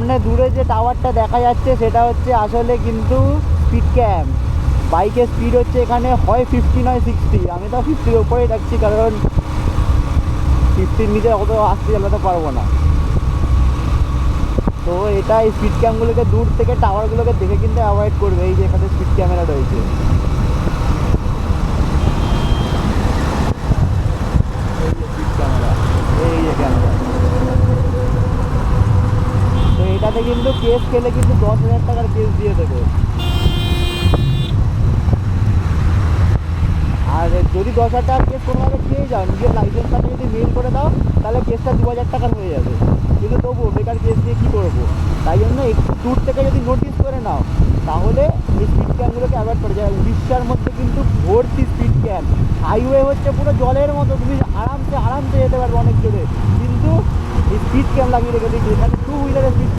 সামনে দূরে যে টাওয়ারটা দেখা যাচ্ছে সেটা হচ্ছে আসলে কিন্তু স্পিড ক্যাম্প। বাইকের স্পিড হচ্ছে এখানে হয় 50 নয় 60। আমি তো 50-র ওপরেই রাখছি, কারণ 50-র নিচে অত আসতে চালাতে পারবো না। তো এটা এই স্পিড ক্যাম্পগুলোকে দূর থেকে টাওয়ারগুলোকে দেখে কিন্তু অ্যাভয়েড করবে। এই যে এখানে স্পিড ক্যামেরা রয়েছে, এই যে স্পিড ক্যামেরা, এই যে ক্যামেরা। তো এটাতে কিন্তু কেস খেলে কিন্তু 10,000 টাকার কেস দিয়ে দেবে। আর যদি 10,000 টাকার কেস কোনোভাবে খেয়ে যাও, নিজের লাইসেন্স কার্ডে যদি মেল করে দাও, তাহলে কেসটা 2,000 টাকার হয়ে যাবে। কিন্তু তবুও বেকার কেস দিয়ে কী করবো? তাই জন্য একটু দূর থেকে যদি নোটিস করে নাও, তাহলে এই স্পিড ক্যাম্পগুলোকে অ্যাভয়েড করে যায়। উড়িষ্যার মধ্যে কিন্তু ভর্তি স্পিড ক্যাম্প। হাইওয়ে হচ্ছে পুরো জলের মতো, তুমি আরামসে যেতে পারবে অনেক জোরে, কিন্তু এই স্পিড ক্যাম্প লাগিয়ে রেখেছে। এখানে 2 হুইলারের স্পিড